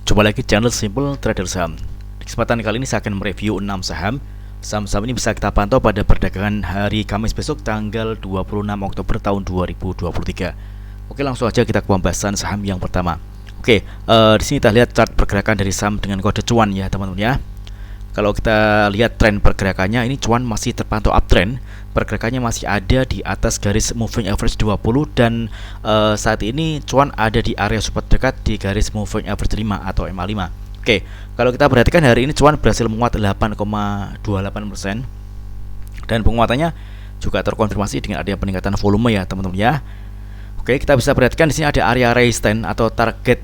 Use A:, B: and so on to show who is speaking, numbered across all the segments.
A: Coba lagi channel Simple Trader Saham. Di kesempatan kali ini saya akan mereview 6 saham. Saham-saham ini bisa kita pantau pada perdagangan hari Kamis besok tanggal 26 Oktober tahun 2023. Oke, langsung aja kita ke pembahasan saham yang pertama. Oke, di sini kita lihat chart pergerakan dari saham dengan kode cuan ya teman-teman ya. Kalau kita lihat tren pergerakannya, ini cuan masih terpantau uptrend. Pergerakannya masih ada di atas garis moving average 20 dan saat ini cuan ada di area support dekat di garis moving average 5 atau MA5. Oke, kalau kita perhatikan hari ini cuan berhasil menguat 8,28% dan penguatannya juga terkonfirmasi dengan adanya peningkatan volume ya teman-teman ya. Oke, kita bisa perhatikan di sini ada area resistance atau target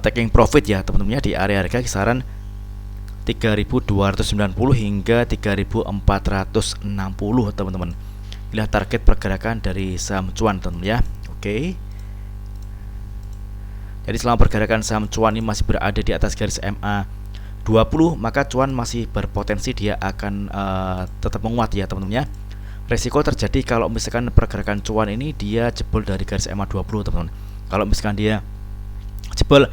A: taking profit ya teman-teman ya, di area harga kisaran 3.290 hingga 3.460 teman-teman. Inilah target pergerakan dari saham cuan teman-teman ya. Oke. Jadi selama pergerakan saham cuan ini masih berada di atas garis MA 20, maka cuan masih berpotensi dia akan tetap menguat ya teman-teman ya. Resiko terjadi kalau misalkan pergerakan cuan ini dia jebol dari garis MA 20 teman-teman. Kalau misalkan dia jebol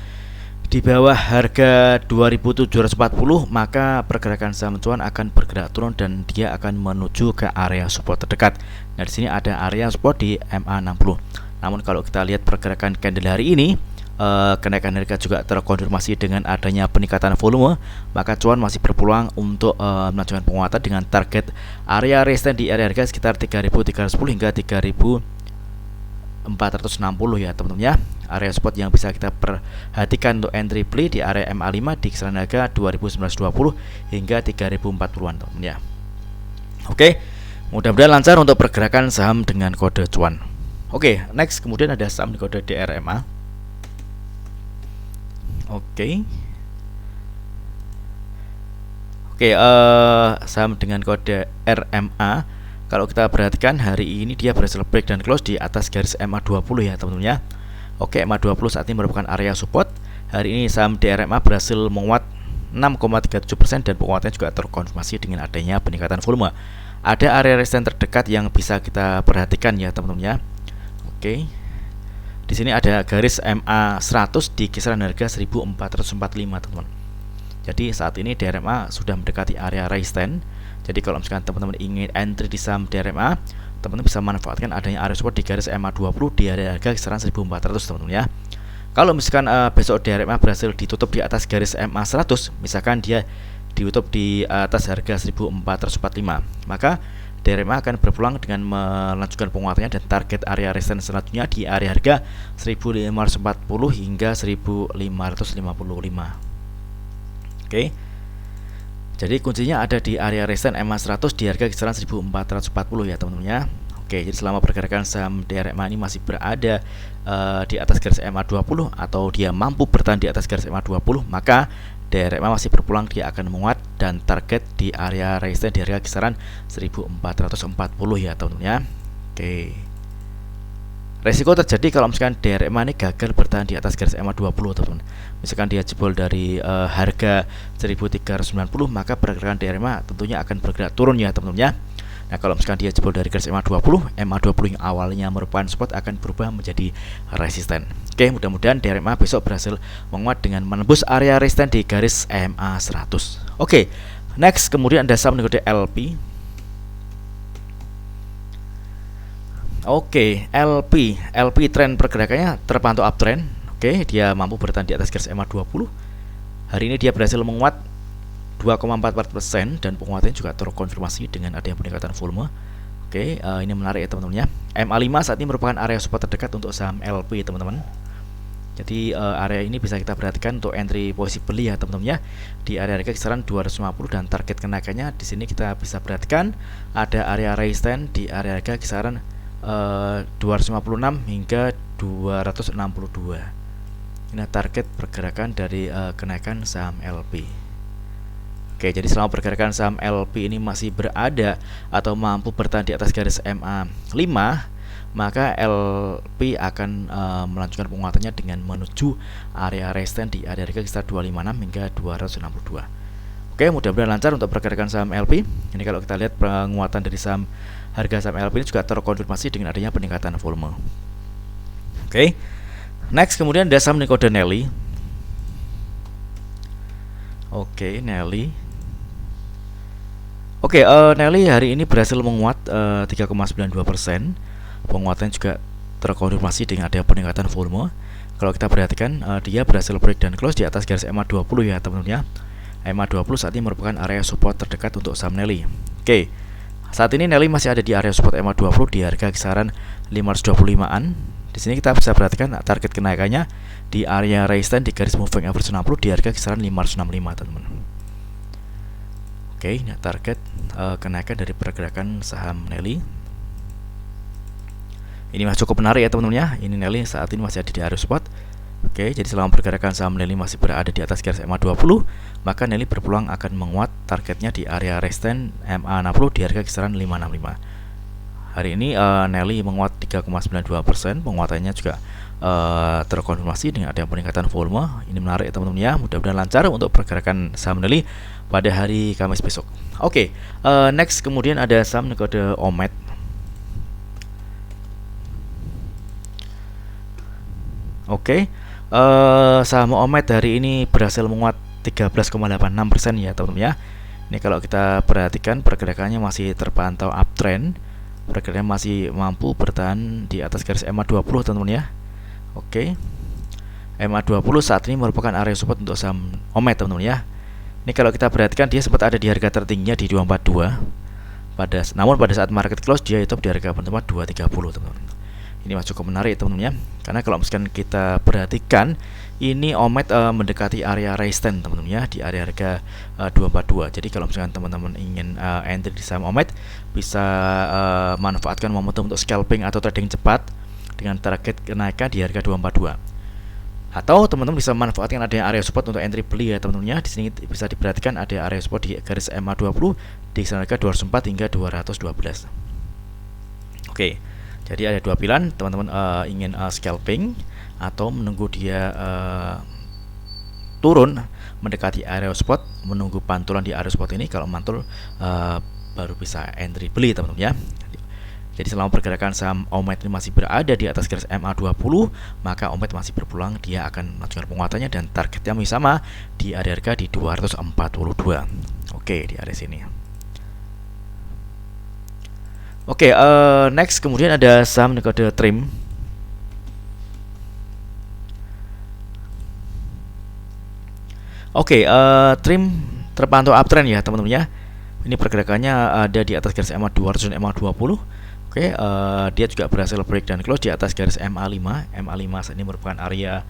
A: di bawah harga 2740, maka pergerakan saham cuan akan bergerak turun dan dia akan menuju ke area support terdekat. Nah, di sini ada area support di MA60. Namun kalau kita lihat pergerakan candle hari ini, kenaikan harga juga terkonfirmasi dengan adanya peningkatan volume, maka cuan masih berpeluang untuk melanjutkan penguatan dengan target area resistance di area harga sekitar 3.310 hingga 3.460 ya teman-teman ya. Area support yang bisa kita perhatikan untuk entry play di area MA5 di kisaran harga 2.1920 hingga 3.040-an teman-teman ya. Oke, mudah-mudahan lancar untuk pergerakan saham dengan kode cuan. Oke, next kemudian ada saham di kode DRMA. Oke, saham dengan kode RMA. Kalau kita perhatikan hari ini dia berhasil break dan close di atas garis MA20 ya teman-teman ya. Oke, MA20 saat ini merupakan area support. Hari ini saham DRMA berhasil menguat 6,37% dan penguatannya juga terkonfirmasi dengan adanya peningkatan volume. Ada area resistance terdekat yang bisa kita perhatikan ya teman-teman ya. Oke. Di sini ada garis MA 100 di kisaran harga 1445 teman-teman. Jadi saat ini DRMA sudah mendekati area resistance. Jadi kalau misalkan teman-teman ingin entry di saham DRMA, teman-teman bisa manfaatkan adanya area support di garis MA20 di area harga kisaran 1400 teman-teman ya. Kalau misalkan besok DRMA berhasil ditutup di atas garis MA100, misalkan dia ditutup di atas harga 1445, maka DRMA akan berpulang dengan melanjutkan penguatannya dan target area resistance selanjutnya di area harga 1540 hingga 1555. Oke. Jadi kuncinya ada di area resistance MA100 di harga kisaran 1440 ya teman-teman ya. Oke, jadi selama pergerakan saham DRMA ini masih berada di atas garis MA20 atau dia mampu bertahan di atas garis MA20, maka DRMA masih berpulang dia akan menguat dan target di area resistance di harga kisaran 1440 ya teman-teman ya. Oke. Resiko terjadi kalau misalkan DRMA ini gagal bertahan di atas garis MA20 teman-teman. Misalkan dia jebol dari harga 1390, maka pergerakan DRMA tentunya akan bergerak turun ya teman-teman ya. Nah, kalau misalkan dia jebol dari garis MA20 yang awalnya merupakan support akan berubah menjadi resisten. Oke, mudah-mudahan DRMA besok berhasil menguat dengan menembus area resisten di garis MA100. Oke, next kemudian ada saham kode LP. Oke, LP tren pergerakannya terpantau uptrend. Oke, dia mampu bertahan di atas garis MA20. Hari ini dia berhasil menguat 2,44% dan penguatannya juga terkonfirmasi dengan adanya peningkatan volume. Oke, ini menarik ya teman-teman ya. MA5 saat ini merupakan area support terdekat untuk saham LP teman-teman. Jadi area ini bisa kita perhatikan untuk entry posisi beli ya teman-teman ya. Di area harga kisaran 250 dan target kenaikannya di sini kita bisa perhatikan ada area resistance di area harga kisaran 256 hingga 262. Ini target pergerakan dari kenaikan saham LP. Oke, jadi selama pergerakan saham LP ini masih berada atau mampu bertahan di atas garis MA5, maka LP akan melanjutkan penguatannya dengan menuju area resistance di area harga sekitar 256 hingga 262. Oke, mudah-mudahan lancar untuk pergerakan saham LP. Ini kalau kita lihat penguatan dari saham harga saham LP ini juga terkonfirmasi dengan adanya peningkatan volume. Oke. Next kemudian ada saham kode Nelly. Oke, Nelly. Oke, Nelly hari ini berhasil menguat 3,92%. Penguatan juga terkonfirmasi dengan ada peningkatan volume. Kalau kita perhatikan, dia berhasil break dan close di atas garis EMA 20 ya teman-teman ya. EMA 20 saat ini merupakan area support terdekat untuk saham Nelly. Oke. Saat ini Nelly masih ada di area support EMA 20 di harga kisaran 525-an. Di sini kita bisa perhatikan target kenaikannya di area resistance di garis moving average 60 di harga kisaran 565, teman-teman. Oke, ini target kenaikan dari pergerakan saham Nelly. Ini masih cukup menarik ya teman-teman ya. Ini Nelly saat ini masih ada di area support. Oke, jadi selama pergerakan saham Nelly masih berada di atas garis EMA 20, maka Nelly berpeluang akan menguat targetnya di area resistance MA 60 di harga kisaran 565. Hari ini Nelly menguat 3,92%, penguatannya juga terkonfirmasi dengan ada peningkatan volume. Ini menarik teman-teman ya, mudah-mudahan lancar untuk pergerakan saham Nelly pada hari Kamis besok. Oke, next kemudian ada saham kode OMED. Oke, saham OMED hari ini berhasil menguat 13,86% ya teman-teman ya. Ini kalau kita perhatikan pergerakannya masih terpantau uptrend, pergerakannya masih mampu bertahan di atas garis EMA 20 teman-teman ya. Oke, EMA 20 saat ini merupakan area support untuk saham OMED teman-teman ya. Ini kalau kita perhatikan dia sempat ada di harga tertingginya di 242. Namun pada saat market close dia itu di harga penutup 230 teman-teman. Ini masih cukup menarik teman-teman ya. Karena kalau misalkan kita perhatikan ini OMED mendekati area resistance teman-teman ya di area harga 242. Jadi kalau misalkan teman-teman ingin entry di saham OMED bisa manfaatkan momentum untuk scalping atau trading cepat dengan target kenaikan di harga 242. Atau teman-teman bisa manfaatkan ada area support untuk entry beli ya teman-teman ya. Di sini bisa diperhatikan ada area support di garis EMA 20 di harga 204 hingga 212. Oke. Jadi ada dua pilihan, teman-teman ingin scalping atau menunggu dia turun mendekati area support, menunggu pantulan di area support ini. Kalau mantul baru bisa entry beli teman-teman ya. Jadi selama pergerakan saham OMED ini masih berada di atas garis MA 20, maka OMED masih berpeluang dia akan melanjutkan penguatannya dan targetnya masih sama di area harga di 242. Oke, di area sini. Oke, next kemudian ada saham kode TRIM. Oke, TRIM terpantau uptrend ya teman-teman ya. Ini pergerakannya ada di atas garis MA 200 dan MA 20. Oke, dia juga berhasil break dan close di atas garis MA 5. MA 5 saat ini merupakan area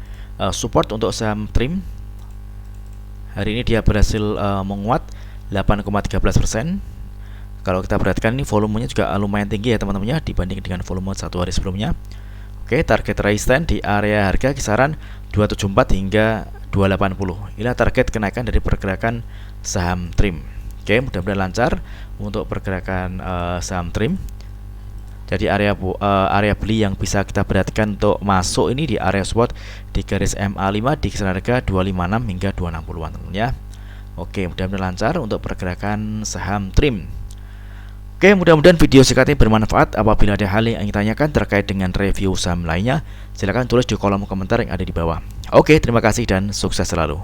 A: support untuk saham TRIM. Hari ini dia berhasil menguat 8,13%. Kalau kita perhatikan ini volumenya juga lumayan tinggi ya teman-teman ya dibanding dengan volume satu hari sebelumnya. Oke, target resistance di area harga kisaran 274 hingga 280. Inilah target kenaikan dari pergerakan saham TRIM. Oke, mudah-mudahan lancar untuk pergerakan saham TRIM. Jadi area beli yang bisa kita perhatikan untuk masuk ini di area support di garis MA5 di kisaran harga 256 hingga 260-an teman-teman ya. Oke, mudah-mudahan lancar untuk pergerakan saham TRIM. Oke, mudah-mudahan video singkat ini bermanfaat. Apabila ada hal yang ingin tanyakan terkait dengan review saham lainnya, silakan tulis di kolom komentar yang ada di bawah. Oke, terima kasih dan sukses selalu.